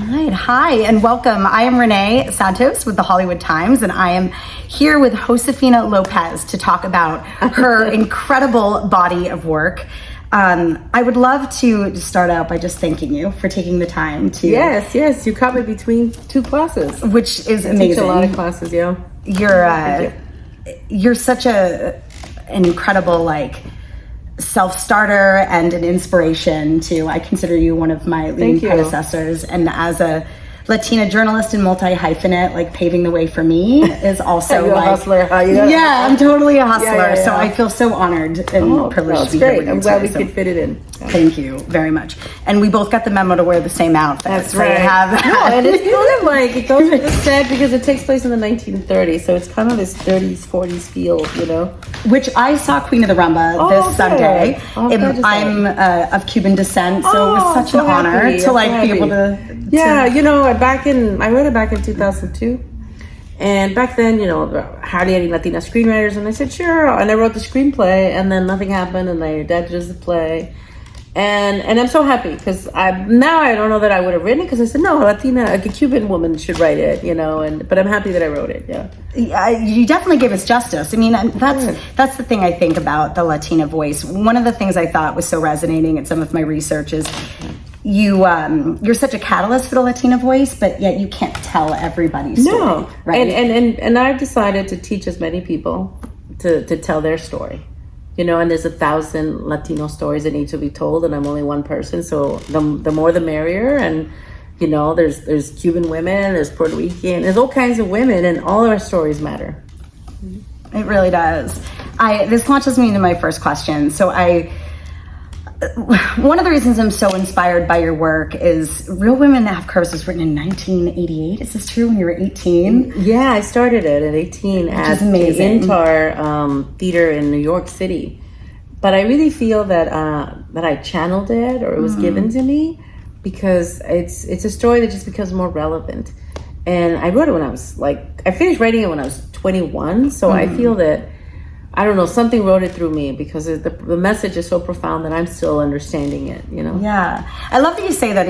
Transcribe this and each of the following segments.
right. Hi, and welcome. I am Renée Santos with the Hollywood Times, and I am here with Josefina Lopez to talk about her incredible body of work. I would love to start out by just thanking you for taking the time to... Yes, you caught me between two classes. Which is amazing. I teach a lot of classes, yeah. You're such an incredible, self-starter and an inspiration to, I consider you one of my leading predecessors, and as a Latina journalist and multi-hyphenate, paving the way for me is also You're a hustler, huh? I'm totally a hustler. Yeah. So I feel so honored and privileged to be here with you. I'm glad we could fit it in. Thank you very much. And we both got the memo to wear the same outfit. That's right. And it's kind of it goes with the set because it takes place in the 1930s, so it's kind of this 30s, 40s feel, Which I saw Queen of the Rumba this Sunday. I'm of Cuban descent, so it was such an honor to be able to. I wrote it back in 2002. And back then, hardly any Latina screenwriters. And I said, sure. And I wrote the screenplay, and then nothing happened, and my dad does the play. And I'm so happy because now I don't know that I would have written it because I said, no, a Cuban woman should write it, but I'm happy that I wrote it, You definitely gave us justice. I mean, that's the thing I think about the Latina voice. One of the things I thought was so resonating in some of my research is you're such a catalyst for the Latina voice, but yet you can't tell everybody's story. No, right? And I've decided to teach as many people to tell their story. And there's 1,000 Latino stories that need to be told, and I'm only one person, so the more the merrier. And there's Cuban women, there's Puerto Rican, there's all kinds of women, and all our stories matter. It really does. This launches me into my first question. So one of the reasons I'm so inspired by your work is Real Women Have Curves was written in 1988. Is this true? When you were 18? Yeah, I started it at 18 at the Intar Theater in New York City. But I really feel that I channeled it, or it was given to me, because it's a story that just becomes more relevant. And I wrote it when I was I finished writing it when I was 21. So I feel that, I don't know, something wrote it through me because the message is so profound that I'm still understanding it, Yeah. I love that you say that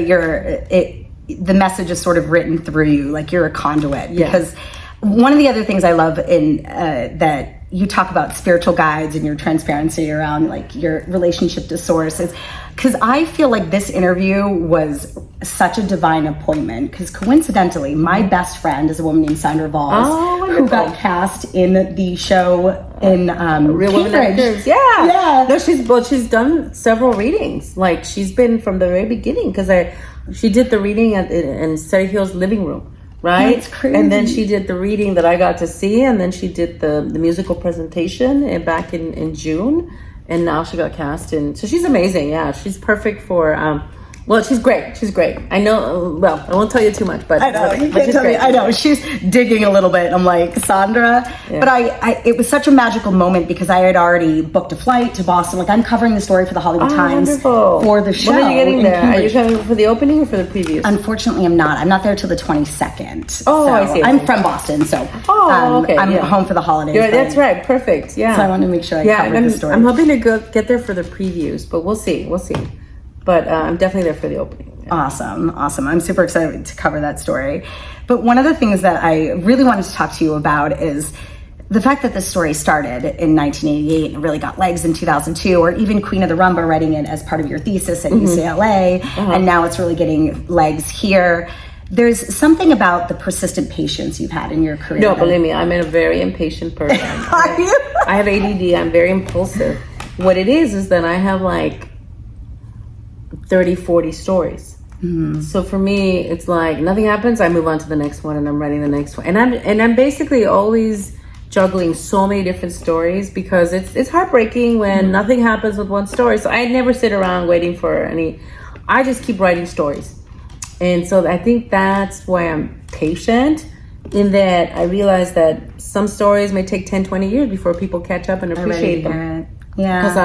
the message is sort of written through you, like you're a conduit. Because one of the other things I love in that you talk about spiritual guides and your transparency around your relationship to source is because I feel like this interview was such a divine appointment because coincidentally my best friend is a woman named Sandra Valls who got cast in the show in Real Women Have Curves. Yeah. No, she's done several readings. She's been from the very beginning because she did the reading in Sarah Hill's living room. Right? That's crazy. And then she did the reading that I got to see, and then she did the musical presentation back in June, and now she got cast in. So she's amazing. Yeah, she's perfect for. She's great. She's great. I know. Well, I won't tell you too much, but I know you can't tell me. I know she's digging a little bit. I'm like Sandra, but it was such a magical moment because I had already booked a flight to Boston. I'm covering the story for the Hollywood Times for the show. When are you getting there? Are you coming for the opening or for the previews? Unfortunately, I'm not. I'm not there till the 22nd. Oh, so I see. I'm from Boston, so okay. I'm home for the holidays. That's right. Perfect. Yeah. So I want to make sure I cover the story. I'm hoping to get there for the previews, but we'll see. But I'm definitely there for the opening. Yeah. Awesome. I'm super excited to cover that story. But one of the things that I really wanted to talk to you about is the fact that this story started in 1988 and really got legs in 2002, or even Queen of the Rumba writing it as part of your thesis at UCLA, and now it's really getting legs here. There's something about the persistent patience you've had in your career. No, believe me, I'm a very impatient person. Are you? I have ADD. I'm very impulsive. What it is that I have 30, 40 stories. So for me, it's nothing happens, I move on to the next one, and I'm writing the next one. And I'm basically always juggling so many different stories because it's heartbreaking when nothing happens with one story. So I never sit around waiting for any. I just keep writing stories. And so I think that's why I'm patient, in that I realize that some stories may take 10, 20 years before people catch up and appreciate them. Yeah. Because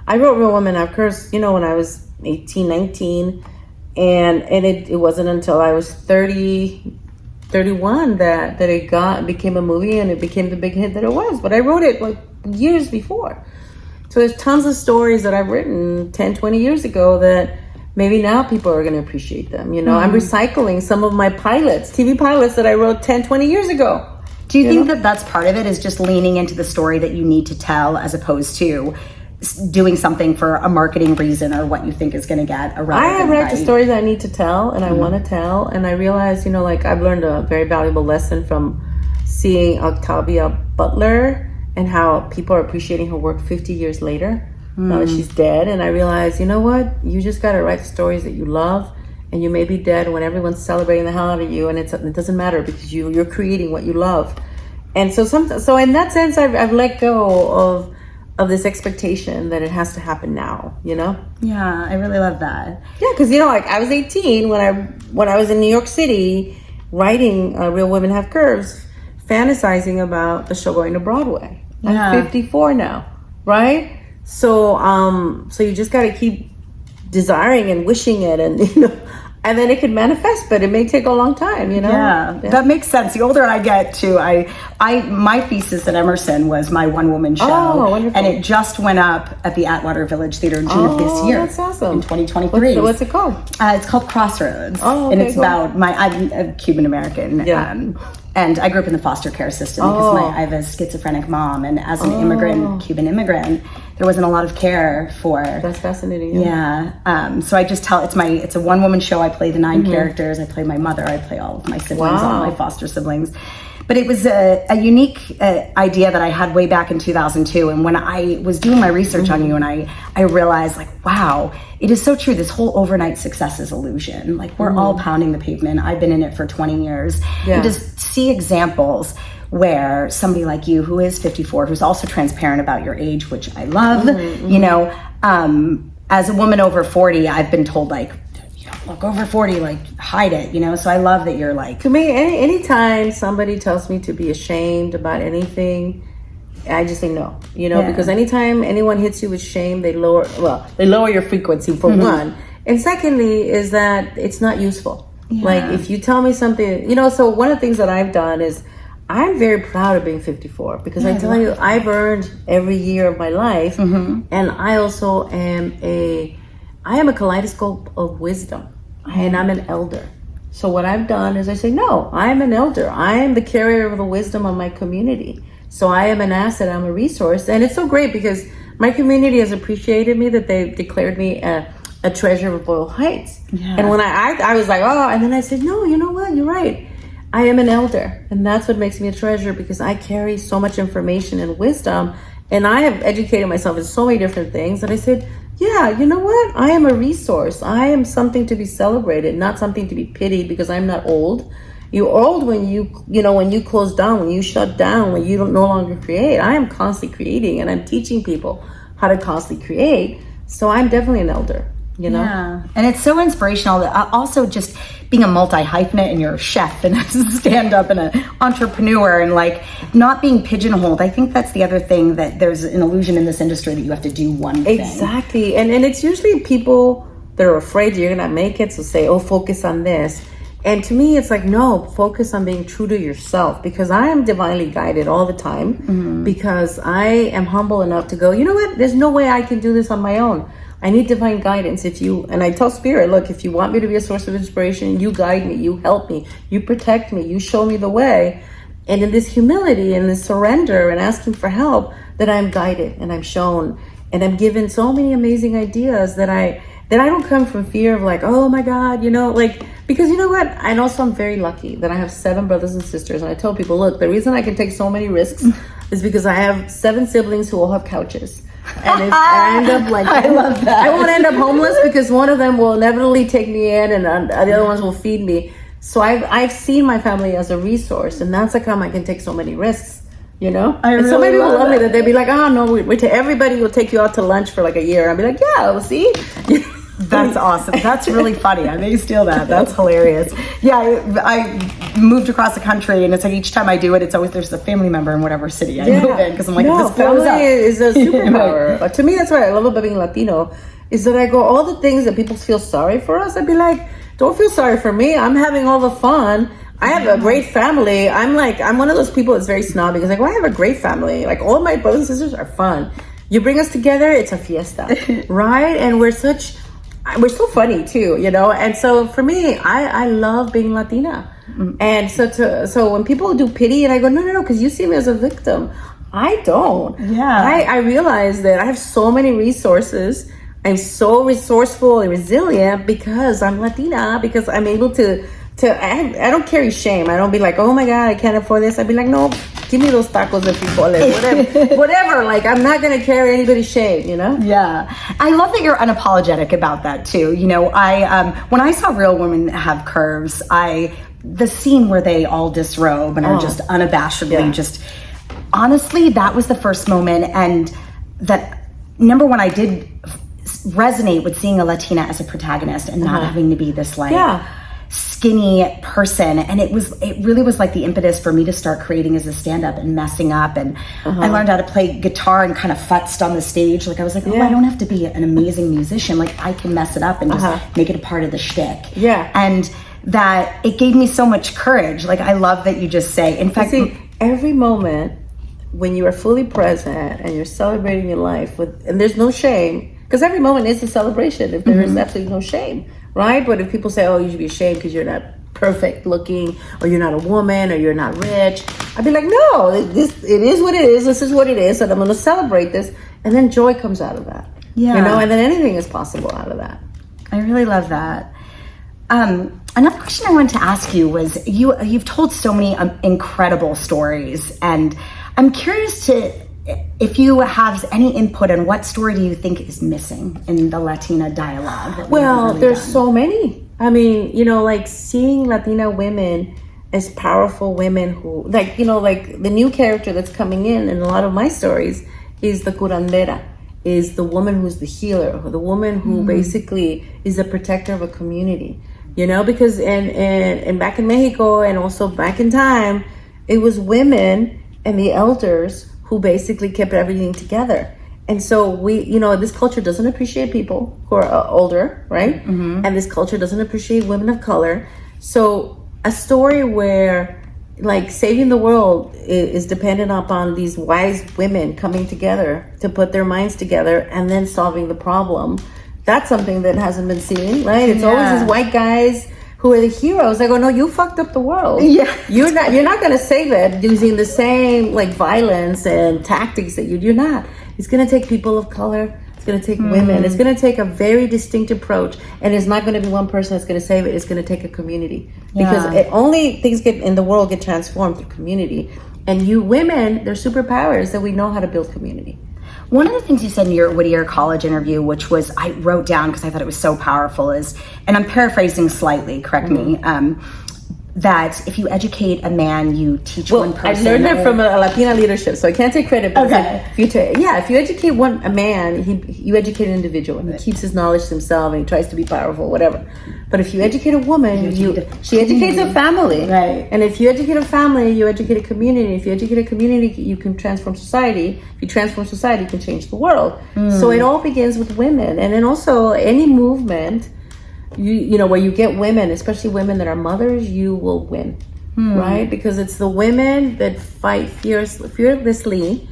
I wrote Real Women Have Curves, when I was 18, 19, and it wasn't until I was 30, 31 that it became a movie, and it became the big hit that it was. But I wrote it years before. So there's tons of stories that I've written 10, 20 years ago that maybe now people are going to appreciate them. You know, I'm recycling some of my pilots, TV pilots that I wrote 10, 20 years ago. Do you think that that's part of it, is just leaning into the story that you need to tell, as opposed to doing something for a marketing reason or what you think is going to get a relevant? I write the stories I need to tell and I want to tell. And I realize, you know, like I've learned a very valuable lesson from seeing Octavia Butler and how people are appreciating her work 50 years later, now that she's dead. And I realized, you know what? You just got to write stories that you love, and you may be dead when everyone's celebrating the hell out of you, and it doesn't matter because you're creating what you love. And so in that sense, I've let go of this expectation that it has to happen now, you know? Yeah, I really love that. Yeah, because, you know, like I was 18 when I was in New York City writing Real Women Have Curves, fantasizing about the show going to Broadway. Yeah. I'm 54 now, right? So you just got to keep desiring and wishing it, and you know, and then it could manifest, but it may take a long time, you know? Yeah, that makes sense. The older I get too, my thesis at Emerson was my one-woman show. Oh, wonderful. And it just went up at the Atwater Village Theater in June of this year. That's awesome. In 2023. What's it called? It's called Crossroads. Oh, okay, and it's cool. about I'm a Cuban American. Yeah. And I grew up in the foster care system because I have a schizophrenic mom, and as an immigrant, Cuban immigrant, there wasn't a lot of care for. That's fascinating. Yeah. So I just tell it's a one-woman show. I play the 9 characters. I play my mother. I play all of my siblings, all my foster siblings. But it was a unique idea that I had way back in 2002. And when I was doing my research on you, and I realized, like, wow, it is so true. This whole overnight success is illusion. Like, we're all pounding the pavement. I've been in it for 20 years. Yeah. And just see examples where somebody like you, who is 54, who's also transparent about your age, which I love, you know, as a woman over 40, I've been told, like, look, over 40, like, hide it, you know? So I love that you're like... To me, anytime somebody tells me to be ashamed about anything, I just say no, you know, because anytime anyone hits you with shame, they lower your frequency, for one. And secondly, is that it's not useful. Yeah. Like, if you tell me something, you know, so one of the things that I've done is I'm very proud of being 54, because I tell you, I've earned every year of my life. And I also am a kaleidoscope of wisdom, and I'm an elder. So what I've done is I say, no, I am an elder. I am the carrier of the wisdom of my community. So I am an asset. I'm a resource. And it's so great because my community has appreciated me, that they've declared me a treasure of Boyle Heights. Yeah. And when I was like, oh, and then I said, no, you know what? You're right. I am an elder. And that's what makes me a treasure, because I carry so much information and wisdom. And I have educated myself in so many different things that I said, yeah, you know what? I am a resource. I am something to be celebrated, not something to be pitied, because I'm not old. You're old when when you close down, when you shut down, when you don't no longer create. I am constantly creating, and I'm teaching people how to constantly create. So I'm definitely an elder, you know? Yeah. And it's so inspirational. Also, just being a multi-hyphenate, and you're a chef and a stand-up and an entrepreneur, and like not being pigeonholed. I think that's the other thing, that there's an illusion in this industry that you have to do one thing. Exactly. And it's usually people that are afraid you're going to make it, so say, oh, focus on this. And to me, it's like, no, focus on being true to yourself, because I am divinely guided all the time, because I am humble enough to go, you know what? There's no way I can do this on my own. I need divine guidance. And I tell Spirit, look, if you want me to be a source of inspiration, you guide me, you help me, you protect me, you show me the way. And in this humility and this surrender and asking for help, that I'm guided and I'm shown, and I'm given so many amazing ideas that I don't come from fear of like, oh my God, you know, like, because you know what? And also I'm very lucky that I have 7 brothers and sisters. And I tell people, look, the reason I can take so many risks is because I have 7 siblings who all have couches. And if I end up like, I love that. I won't end up homeless, because one of them will inevitably take me in, and the other ones will feed me. So I've seen my family as a resource, and that's like how I can take so many risks, you know? And so many people love me, that they'd be like, oh no, everybody will take you out to lunch for like a year. I'd be like, yeah, we'll see. That's awesome. That's really funny. I may steal that. That's hilarious. Yeah, I moved across the country, and it's like each time I do it, it's always there's a family member in whatever city I move in, because I'm like, no, this goes up. family is a superpower. To me, that's what I love about being Latino, is that I go, all the things that people feel sorry for us, I'd be like, don't feel sorry for me. I'm having all the fun. I have a great family. I'm one of those people that's very snobby, because like, well, I have a great family. Like, all my brothers and sisters are fun. You bring us together, it's a fiesta, right? And we're such... we're so funny too, you know. And so for me, I love being Latina. And so when people do pity, and I go, no, because you see me as a victim. I don't. Yeah. I realize that I have so many resources. I'm so resourceful and resilient because I'm Latina, because I'm able to I don't carry shame. I don't be like, oh my God, I can't afford this. I'd be like, no, give me those tacos de frijoles, whatever. Like, I'm not going to carry anybody's shame, you know? Yeah. I love that you're unapologetic about that too. You know, when I saw Real Women Have Curves, the scene where they all disrobe and are just unabashedly just, honestly, that was the first moment. And that, number one, I did resonate with seeing a Latina as a protagonist and not having to be this skinny person. And it really was like the impetus for me to start creating as a stand-up and messing up. And I learned how to play guitar and kind of futzed on the stage. Like I was like, I don't have to be an amazing musician. Like I can mess it up and just make it a part of the shtick. Yeah. And that it gave me so much courage. Like I love that you just say, in fact, every moment when you are fully present and you're celebrating your life and there's no shame, because every moment is a celebration if there is absolutely no shame, right? But if people say, oh, you should be ashamed because you're not perfect looking, or you're not a woman, or you're not rich, I'd be like, no, it is what it is. This is what it is, and I'm going to celebrate this. And then joy comes out of that. Yeah. You know, and then anything is possible out of that. I really love that. Another question I wanted to ask you was, you've told so many incredible stories, and I'm curious if you have any input on what story do you think is missing in the Latina dialogue? Well, there's so many. I mean, you know, like seeing Latina women as powerful women who, like, you know, like the new character that's coming in a lot of my stories is the curandera, is the woman who's the healer, or the woman who basically is a protector of a community. You know, because and back in Mexico and also back in time, it was women and the elders who basically kept everything together. And so this culture doesn't appreciate people who are older, right? And this culture doesn't appreciate women of color. So a story where like saving the world is dependent upon these wise women coming together to put their minds together and then solving the problem. That's something that hasn't been seen, right? It's always these white guys who are the heroes. I go, no, you fucked up the world. Yeah, you're not going to save it using the same like violence and tactics that you're not. It's going to take people of color. It's going to take women. It's going to take a very distinct approach, and it's not going to be one person that's going to save it. It's going to take a community, because only things in the world get transformed through community. And you women, they're superpowers that we know how to build community. One of the things you said in your Whittier College interview, which was, I wrote down because I thought it was so powerful, is, and I'm paraphrasing slightly, correct me, that if you educate a man, you teach one person. I learned it from a Latina leadership, so I can't take credit. But if you educate a man, you educate an individual, and he keeps his knowledge to himself, and he tries to be powerful, whatever. But if you educate a woman, she educates a family, right? And if you educate a family, you educate a community. If you educate a community, you can transform society. If you transform society, you can change the world. So it all begins with women, and then also any movement. You know, where you get women, especially women that are mothers, you will win, right? Because it's the women that fight fearlessly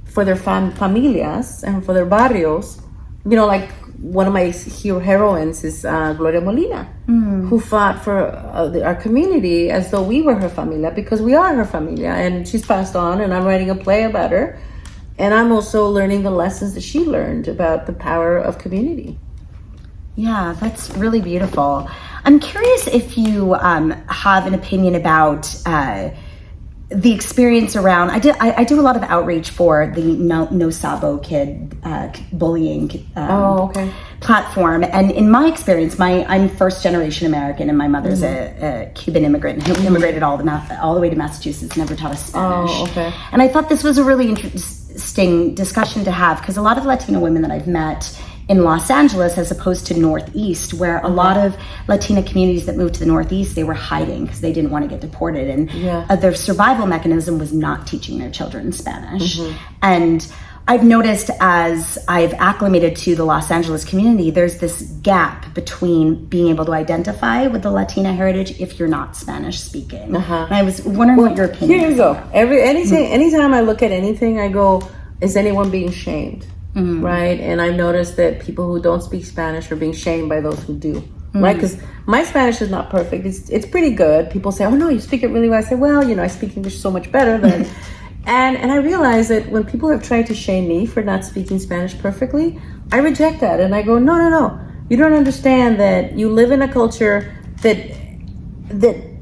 for their familias and for their barrios. You know, like one of my heroines is Gloria Molina, who fought for our community as though we were her familia, because we are her familia, and she's passed on, and I'm writing a play about her. And I'm also learning the lessons that she learned about the power of community. Yeah, that's really beautiful. I'm curious if you have an opinion about the experience around. I do a lot of outreach for the No Sabo Kid bullying platform, and in my experience, I'm first generation American, and my mother's a Cuban immigrant who immigrated all the way to Massachusetts, never taught us Spanish. And I thought this was a really interesting discussion to have, because a lot of Latino women that I've met in Los Angeles, as opposed to Northeast, where a lot of Latina communities that moved to the Northeast, they were hiding because they didn't want to get deported, and their survival mechanism was not teaching their children Spanish. And I've noticed, as I've acclimated to the Los Angeles community, there's this gap between being able to identify with the Latina heritage if you're not Spanish speaking. And I was wondering what your opinion is. Here you go. Anytime I look at anything, I go, is anyone being shamed? right? And I've noticed that people who don't speak Spanish are being shamed by those who do, right? Because my Spanish is not perfect. It's pretty good. People say, oh no, you speak it really well. I say, well, I speak English so much better than... And I realize that when people have tried to shame me for not speaking Spanish perfectly, I reject that. And I go, no. You don't understand that you live in a culture that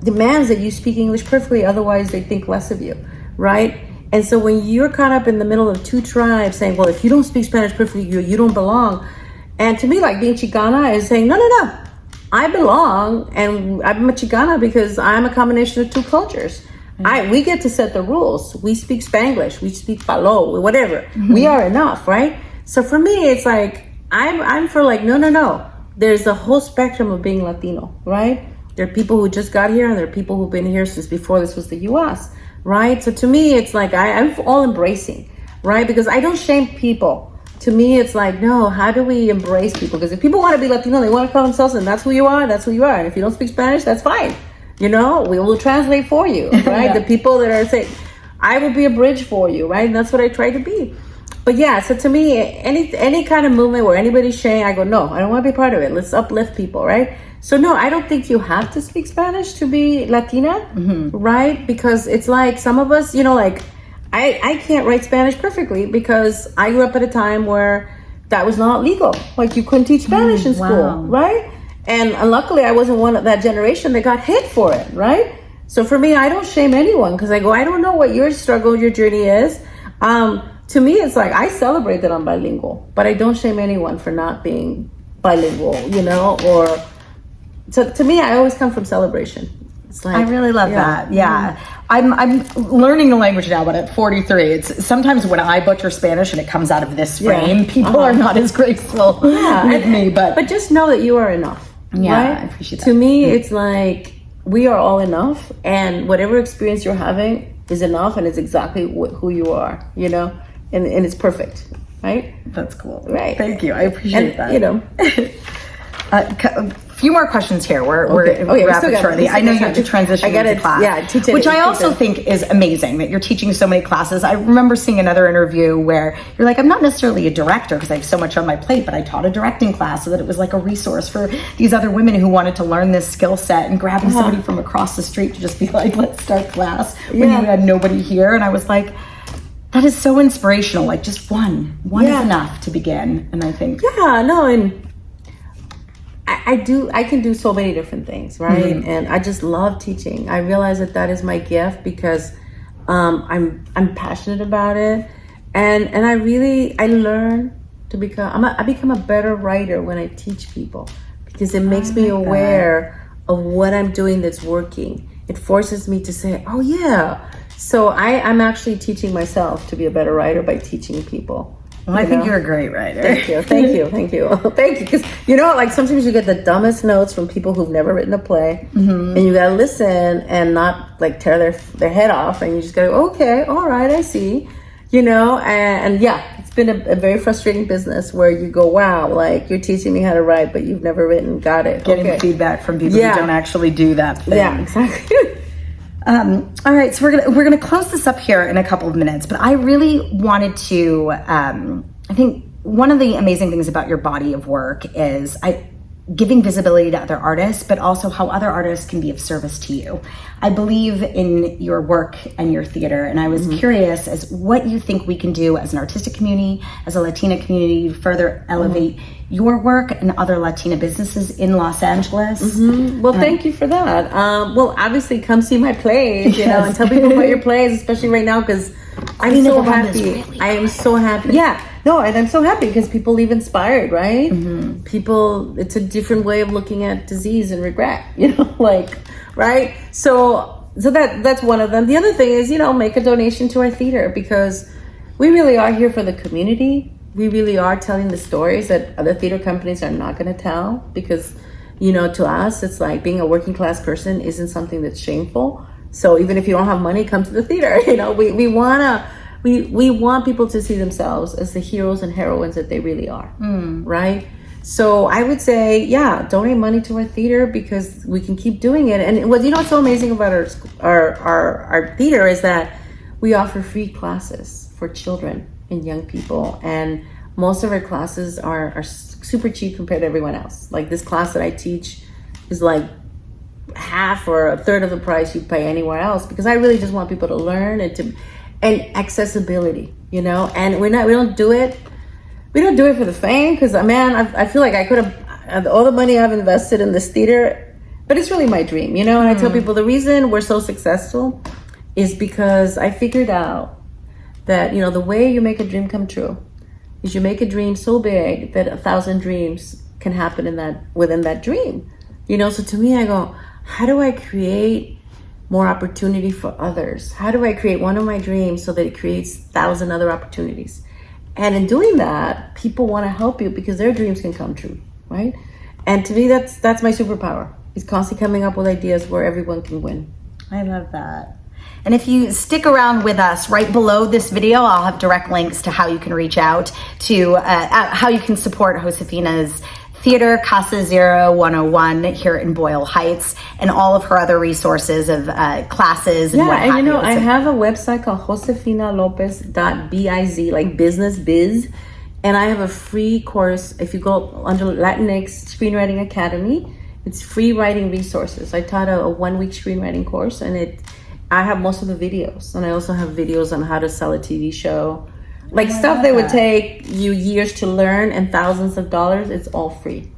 demands that you speak English perfectly. Otherwise, they think less of you, right? And so when you're caught up in the middle of two tribes saying, well, if you don't speak Spanish perfectly, you don't belong. And to me, like being Chicana is saying, no. I belong. And I'm a Chicana because I'm a combination of two cultures. We get to set the rules. We speak Spanglish, we speak Palo, whatever. We are enough, right? So for me, it's like, I'm for like, no. There's a whole spectrum of being Latino, right? There are people who just got here and there are people who've been here since before this was the US, right? So to me, it's like, I'm all embracing, right? Because I don't shame people. To me, it's like, no, how do we embrace people? Because if people want to be Latino, they want to call themselves, and that's who you are, that's who you are. And if you don't speak Spanish, that's fine. We will translate for you, right? The people that are saying, I will be a bridge for you, right? And that's what I try to be. But yeah, so to me, any kind of movement where anybody's sharing, I go, no, I don't want to be part of it. Let's uplift people, right? So no, I don't think you have to speak Spanish to be Latina, right? Because it's like some of us, I can't write Spanish perfectly because I grew up at a time where that was not legal. Like you couldn't teach Spanish in school, right? And luckily, I wasn't one of that generation that got hit for it, right? So for me, I don't shame anyone because I go, I don't know what your struggle, your journey is. To me, it's like I celebrate that I'm bilingual, but I don't shame anyone for not being bilingual, or... So to me, I always come from celebration. It's like, I really love that. Yeah. I'm learning the language now, but at 43, it's sometimes when I butcher Spanish and it comes out of this frame, people are not as graceful with me. But just know that you are enough. Yeah, right? I appreciate that. To me, it's like we are all enough, and whatever experience you're having is enough, and it's exactly who you are, and it's perfect, right? That's cool. Right. Thank you. I appreciate that. A few more questions here. We're wrapping shortly. I know you have to transition into class, which I also think is amazing that you're teaching so many classes. I remember seeing another interview where you're like, I'm not necessarily a director because I have so much on my plate, but I taught a directing class so that it was like a resource for these other women who wanted to learn this skill set, and grabbing somebody from across the street to just be like, let's start class when you had nobody here. And I was like, that is so inspirational. Like just one is enough to begin. And I think, and I can do so many different things, right? And I just love teaching. I realize that is my gift because I'm passionate about it, and I learn to become. I become a better writer when I teach people because it makes me aware of what I'm doing that's working. It forces me to say, oh yeah. So I'm actually teaching myself to be a better writer by teaching people. Well, I think you're a great writer. Thank you. Because, like sometimes you get the dumbest notes from people who've never written a play, and you got to listen and not like tear their head off. And you just go, okay, all right, I see, and it's been a very frustrating business where you go, wow, like you're teaching me how to write, but you've never written. Got it. Getting feedback from people who don't actually do that thing. Yeah, exactly. All right, so we're gonna close this up here in a couple of minutes, but I really wanted to. I think one of the amazing things about your body of work is giving visibility to other artists, but also how other artists can be of service to you. I believe in your work and your theater, and I was curious as what you think we can do as an artistic community, as a Latina community, to further elevate your work and other Latina businesses in Los Angeles. Well, thank you for that. Well, obviously, come see my plays, and tell people about your plays, especially right now, because I'm so happy. I am so happy. Yeah. No, and I'm so happy because people leave inspired, right? People, it's a different way of looking at disease and regret, right? So that's one of them. The other thing is, make a donation to our theater because we really are here for the community. We really are telling the stories that other theater companies are not going to tell because, to us, it's like being a working class person isn't something that's shameful. So even if you don't have money, come to the theater. We want people to see themselves as the heroes and heroines that they really are, right? So I would say, donate money to our theater because we can keep doing it. And what's so amazing about our theater is that we offer free classes for children and young people. And most of our classes are super cheap compared to everyone else. Like this class that I teach is like half or a third of the price you pay anywhere else, because I really just want people to learn and accessibility, you know. And we don't do it for the fame, because man, I feel like I could have all the money I've invested in this theater, but it's really my dream, you know. And I tell people the reason we're so successful is because I figured out that, you know, the way you make a dream come true is you make a dream so big that 1,000 dreams can happen within that dream, you know. So to me, I go, how do I create more opportunity for others? How do I create one of my dreams so that it creates 1,000 other opportunities? And in doing that, people want to help you because their dreams can come true, right? And to me, that's my superpower. Is constantly coming up with ideas where everyone can win. I love that. And if you stick around with us, right below this video, I'll have direct links to how you can reach out to, how you can support Josefina's theater, Casa 0101 here in Boyle Heights, and all of her other resources of classes and what have you. And you know, I have a website called josefinalopez.biz, like business biz. And I have a free course. If you go under Latinx Screenwriting Academy, it's free writing resources. I taught a 1-week screenwriting course, and I have most of the videos. And I also have videos on how to sell a TV show. Like stuff that would take you years to learn and thousands of dollars, it's all free.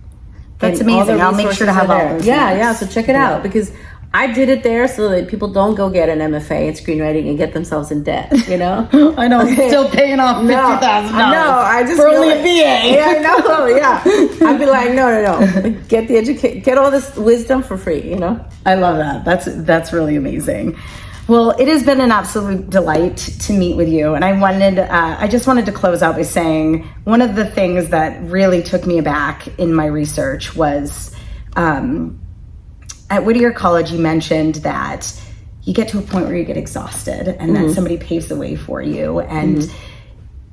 That's amazing. I'll make sure to have all those. Yeah, so check it out, because I did it there so that people don't go get an MFA in screenwriting and get themselves in debt, you know? I know, it's still paying off $50,000. No, I just for only a BA. Yeah, I know, yeah. I'd be like, no. Get all this wisdom for free, you know? I love that. That's really amazing. Well, it has been an absolute delight to meet with you. And I just wanted to close out by saying one of the things that really took me aback in my research was at Whittier College, you mentioned that you get to a point where you get exhausted and that somebody paves the way for you. And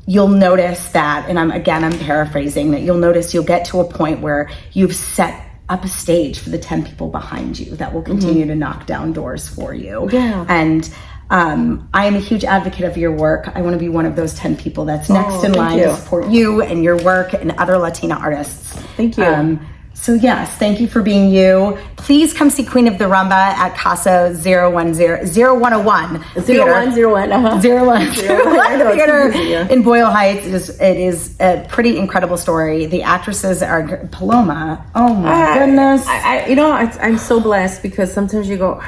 you'll notice that, and I'm paraphrasing, that you'll get to a point where you've set up a stage for the 10 people behind you that will continue to knock down doors for you. Yeah. And I am a huge advocate of your work. I want to be one of those 10 people that's next in line to support you and your work and other Latina artists. Thank you. So yes, thank you for being you. Please come see Queen of the Rumba at Casa 0101 Theater in Boyle Heights. It is a pretty incredible story. The actresses are Paloma. Oh my goodness. I'm so blessed, because sometimes you go,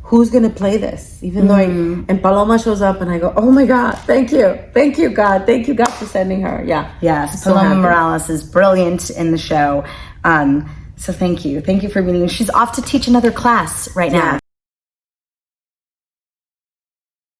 who's gonna play this? Even though and Paloma shows up and I go, oh my God, thank you God for sending her. Yeah. Yes, Paloma Morales is brilliant in the show. So thank you for being here. She's off to teach another class right now.